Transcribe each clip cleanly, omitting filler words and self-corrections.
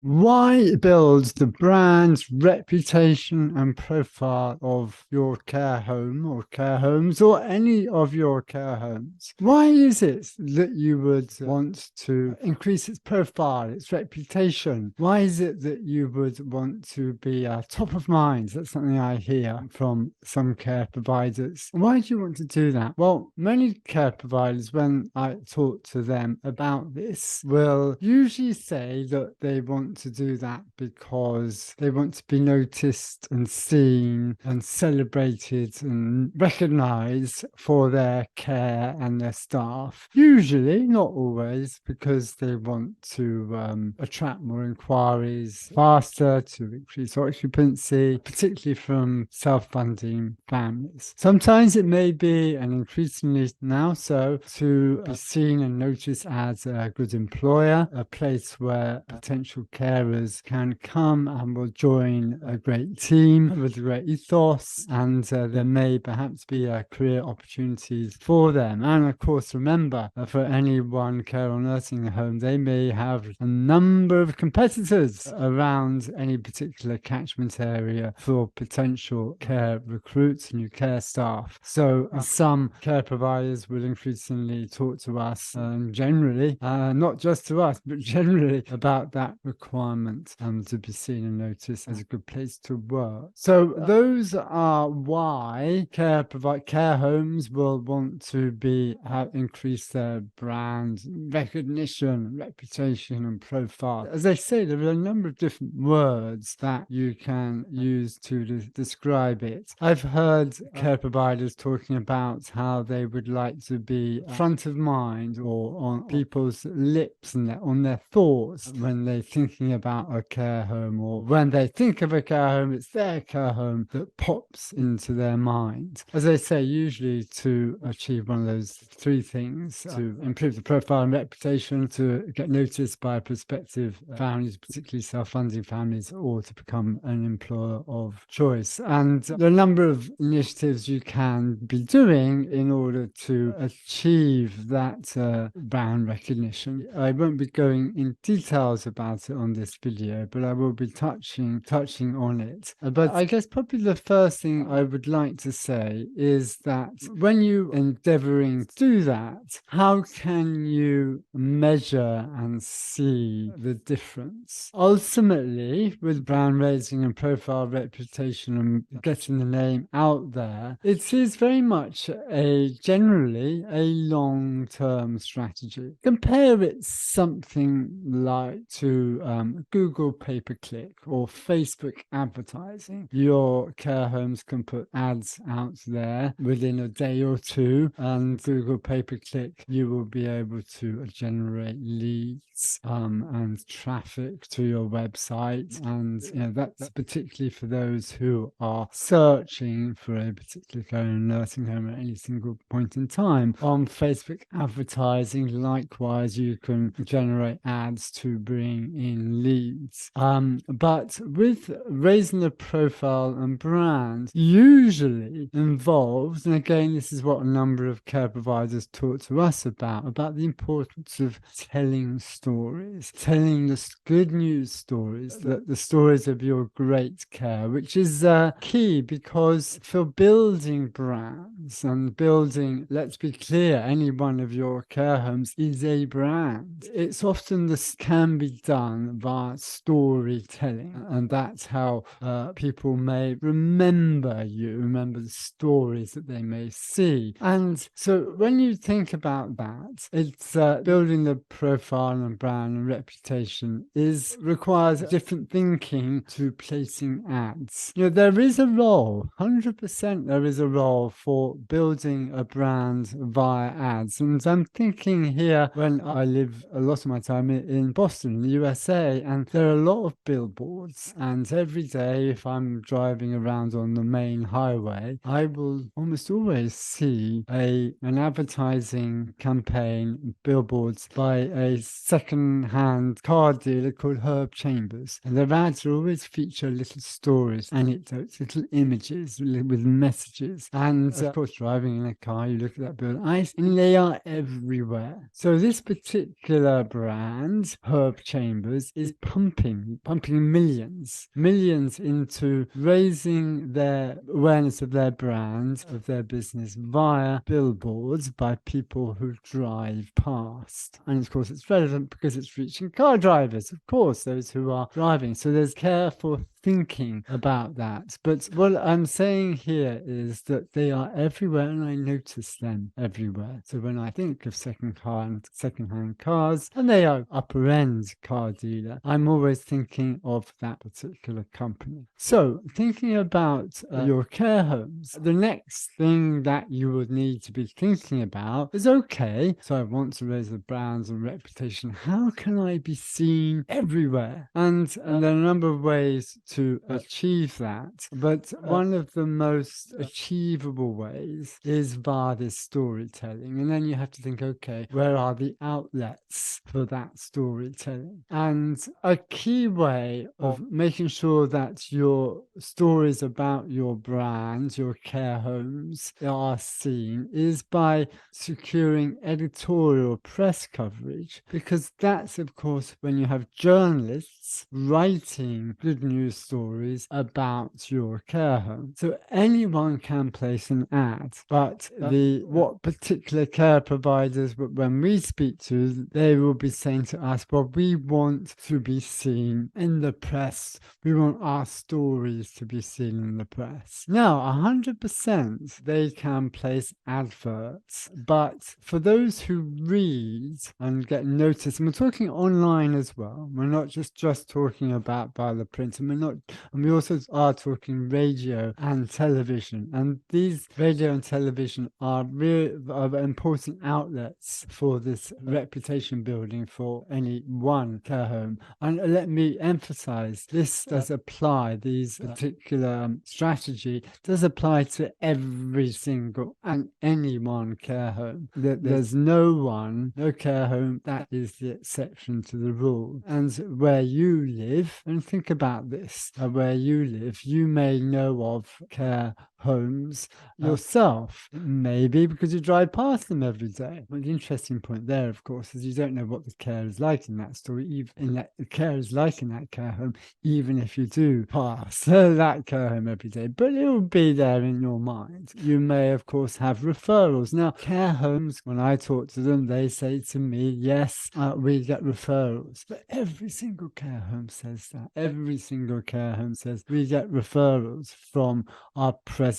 Why build the brand, reputation, and profile of your care home or care homes or any of your care homes? Why is it that you would want to increase its profile, its reputation? Why is it that you would want to be top of mind? That's something I hear from some care providers. Why do you want to do that? Well, many care providers, when I talk to them about this, will usually say that they want to do that because they want to be noticed and seen and celebrated and recognized for their care and their staff. Usually, not always, because they want to attract more inquiries faster to increase occupancy, particularly from self-funding families. Sometimes it may be, and increasingly now so, to be seen and noticed as a good employer, a place where potential carers can come and will join a great team with a great ethos, and there may perhaps be career opportunities for them. And of course, remember, for any one care or nursing home, they may have a number of competitors around any particular catchment area for potential care recruits, new care staff. So some care providers will increasingly talk to us, generally, not just to us, but generally about that requirement to be seen and noticed as a good place to work. So those are why care homes will want to increase their brand recognition, reputation, and profile. As I say, there are a number of different words that you can use to describe it. I've heard care providers talking about how they would like to be front of mind or on people's lips and on their thoughts when they're thinking about a care home, or when they think of a care home, it's their care home that pops into their mind. As I say, usually to achieve one of those three things: to improve the profile and reputation, to get noticed by prospective families, particularly self-funding families, or to become an employer of choice. And there are a number of initiatives you can be doing in order to achieve that brand recognition. I won't be going in details about it on this video, but I will be touching on it. But I guess probably the first thing I would like to say is that when you endeavoring to do that, how can you measure and see the difference? Ultimately, with brand raising and profile reputation and getting the name out there, it is very much generally a long-term strategy. Compare it something like to Google pay-per-click or Facebook advertising. Your care homes can put ads out there within a day or two, and Google pay-per-click, you will be able to generate leads and traffic to your website. And that's particularly for those who are searching for a particular care and nursing home at any single point in time. On Facebook advertising, likewise, you can generate ads to bring in leads. But with raising the profile and brand, usually involves, and again, this is what a number of care providers talk to us about the importance of telling stories, telling the good news stories, the stories of your great care, which is key, because for building brands and building, let's be clear, any one of your care homes is a brand. It's often this can be done via storytelling, and that's how people may remember you, remember the stories that they may see. And so when you think about that, it's building the profile and brand and reputation requires different thinking to placing ads. There is a role, 100% there is a role for building a brand via ads. And I'm thinking here, when I live a lot of my time in Boston, in the USA, and there are a lot of billboards. And every day, if I'm driving around on the main highway, I will almost always see an advertising campaign, billboards, by a second-hand car dealer called Herb Chambers. And their ads always feature little stories, anecdotes, little images with messages. And of course, driving in a car, you look at that building, and they are everywhere. So this particular brand, Herb Chambers, is pumping pumping millions into raising their awareness of their brand, of their business via billboards by people who drive past. And of course, it's relevant because it's reaching car drivers, of course, those who are driving. So there's careful thinking about that. But what I'm saying here is that they are everywhere, and I notice them everywhere. So when I think of second-hand cars, and they are upper-end car dealer, I'm always thinking of that particular company. So thinking about your care homes, the next thing that you would need to be thinking about is, okay, so I want to raise the brands and reputation. How can I be seen everywhere? And there are a number of ways to achieve that. But one of the most achievable ways is via this storytelling. And then you have to think, okay, where are the outlets for that storytelling? And a key way of making sure that your stories about your brand, your care homes, are seen is by securing editorial press coverage, because that's, of course, when you have journalists writing good news stories about your care home. So anyone can place an ad, but what particular care providers, when we speak to, they will be saying to us, well, we want to be seen in the press. We want our stories to be seen in the press. Now, 100% they can place adverts, but for those who read and get noticed, and we're talking online as well, we're not just talking about by the print, and we also are talking radio and television, and these radio and television are important outlets for this reputation building for any one care home. And let me emphasize, this does apply, these particular strategy does apply to every single and any one care home. There's no care home that is the exception to the rule. And where you live, and think about this, where you live, you may know of care homes yourself, maybe because you drive past them every day. But the interesting point there, of course, is you don't know what the care is like in that story, even in that the care is like in that care home, even if you do pass that care home every day. But it will be there in your mind. You may, of course, have referrals. Now, care homes, when I talk to them, they say to me, yes, we get referrals. But every single care home says that. Every single care home says we get referrals from our present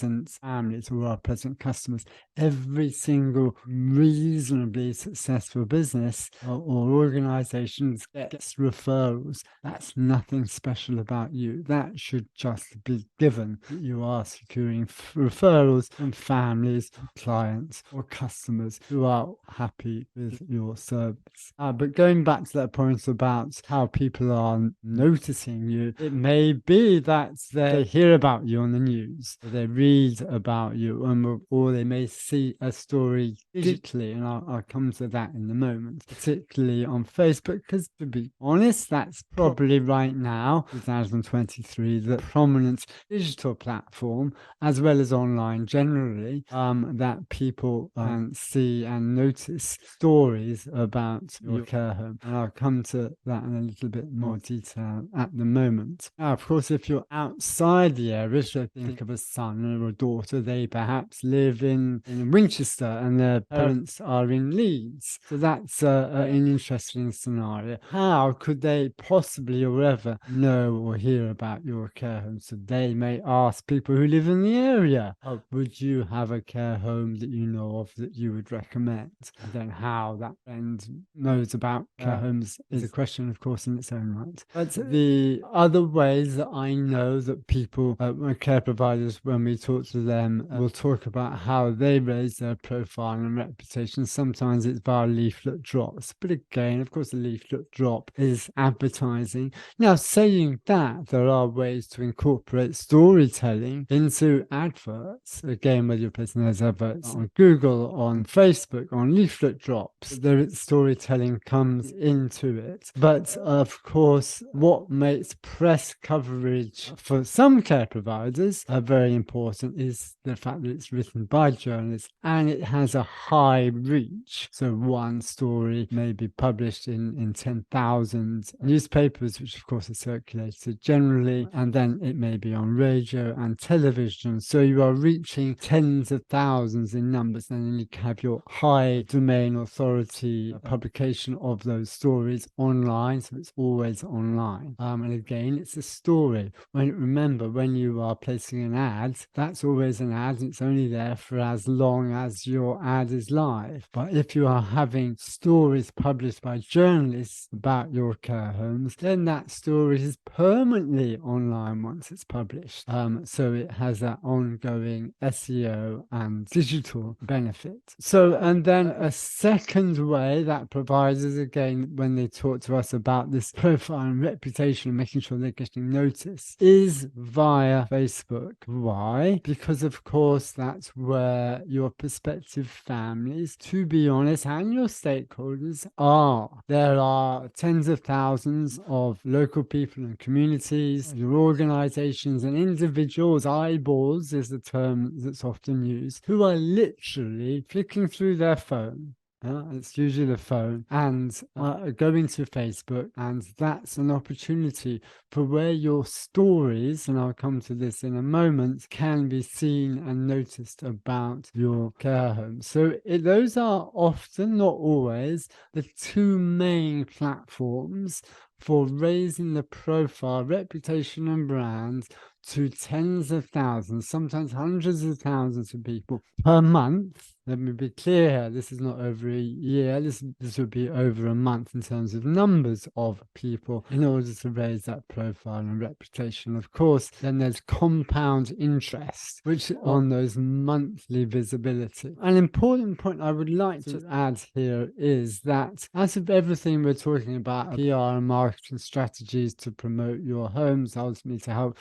families or our present customers. Every single reasonably successful business or organizations gets referrals. That's nothing special about you. That should just be given. You are securing referrals from families, clients, or customers who are happy with your service. But going back to that point about how people are noticing you, it may be that they hear about you on the news, or they read about you, or they may see a story digitally, and I'll come to that in a moment, particularly on Facebook, because to be honest, that's probably right now, 2023, the prominent digital platform, as well as online generally, that people see and notice stories about your care home. And I'll come to that in a little bit more detail at the moment. Now, of course, if you're outside the area, so think of a son or a daughter, they perhaps live in Winchester and their parents are in Leeds. So that's an interesting scenario. How could they possibly or ever know or hear about your care home? So they may ask people who live in the area, would you have a care home that you know of that you would recommend? And then how that friend knows about care homes is a question, of course, in its own right. But the other ways that I know that people, care providers, when we talk to them, will talk about how they raise their profile and reputation. Sometimes it's via leaflet drops. But again, of course, a leaflet drop is advertising. Now, saying that, there are ways to incorporate storytelling into adverts. Again, whether you're placing those adverts on Google, on Facebook, on leaflet drops, the storytelling comes into it. But of course, what makes press coverage for some care providers very important important is the fact that it's written by journalists and it has a high reach. So one story may be published in 10,000 newspapers, which of course are circulated generally, and then it may be on radio and television. So you are reaching tens of thousands in numbers, and then you have your high domain authority publication of those stories online. So it's always online. And again, it's a story. Remember, when you are placing an ad, that's always an ad, and it's only there for as long as your ad is live. But if you are having stories published by journalists about your care homes, then that story is permanently online once it's published. So it has that ongoing SEO and digital benefit. So, and then a second way that providers, again, when they talk to us about this profile and reputation, making sure they're getting noticed, is via Facebook. Why? Because of course that's where your prospective families, to be honest, and your stakeholders are. There are tens of thousands of local people and communities, your organizations and individuals, eyeballs is the term that's often used, who are literally flicking through their phone. It's usually the phone, and going to Facebook, and that's an opportunity for where your stories, and I'll come to this in a moment, can be seen and noticed about your care home. So those are often, not always, the two main platforms for raising the profile, reputation, and brand to tens of thousands, sometimes hundreds of thousands of people per month. Let me be clear here, this is not over a year, this would be over a month in terms of numbers of people in order to raise that profile and reputation. Of course, then there's compound interest, which on those monthly visibility. An important point I would like to add here is that out of everything we're talking about, PR and marketing strategies to promote your homes, ultimately to help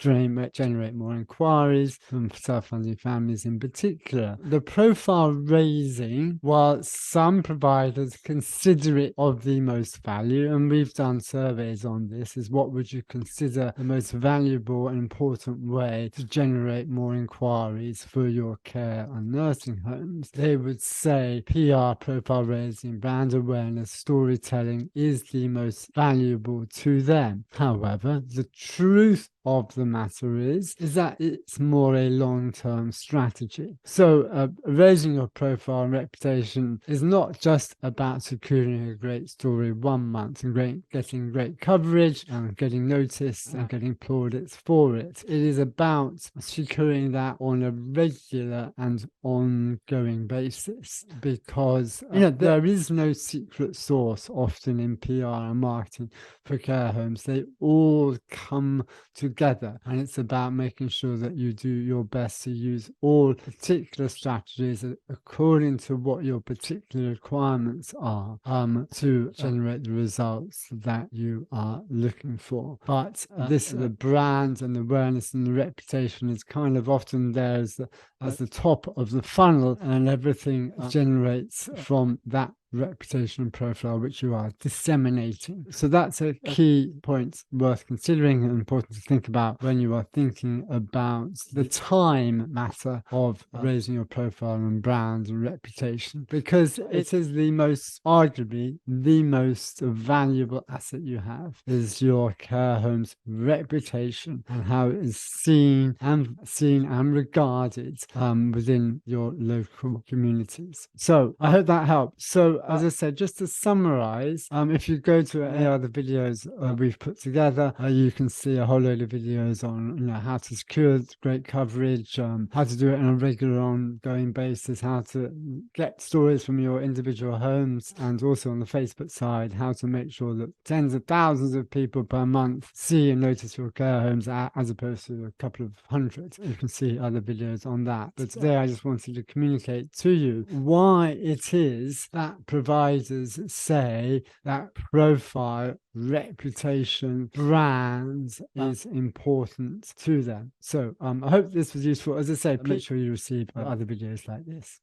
generate more inquiries from self-funding families in particular, the profile raising, while some providers consider it of the most value, and we've done surveys on this, is what would you consider the most valuable and important way to generate more inquiries for your care and nursing homes? They would say PR, profile raising, brand awareness, storytelling is the most valuable to them. However, the truth of the matter is that it's more a long-term strategy. So raising your profile and reputation is not just about securing a great story 1 month and getting great coverage and getting noticed and getting plaudits for it. It is about securing that on a regular and ongoing basis, because there is no secret sauce often in PR and marketing for care homes. They all come together, and it's about making sure that you do your best to use all particular strategies according to what your particular requirements are to generate the results that you are looking for. But the brand and the awareness and the reputation is kind of often there as the top of the funnel, and everything generates from that reputation and profile which you are disseminating. So that's a key point worth considering and important to think about when you are thinking about the time matter of raising your profile and brand and reputation, because it is arguably the most valuable asset you have, is your care home's reputation and how it is seen and regarded within your local communities. So I hope that helps. So as I said, just to summarize, if you go to any other videos we've put together, you can see a whole load of videos on how to secure great coverage, how to do it on a regular ongoing basis, how to get stories from your individual homes, and also on the Facebook side, how to make sure that tens of thousands of people per month see and notice your care homes as opposed to a couple of hundred. You can see other videos on that. But today I just wanted to communicate to you why it is that providers say that profile, reputation, brand is important to them. So I hope this was useful. As I say, make sure you receive other videos like this.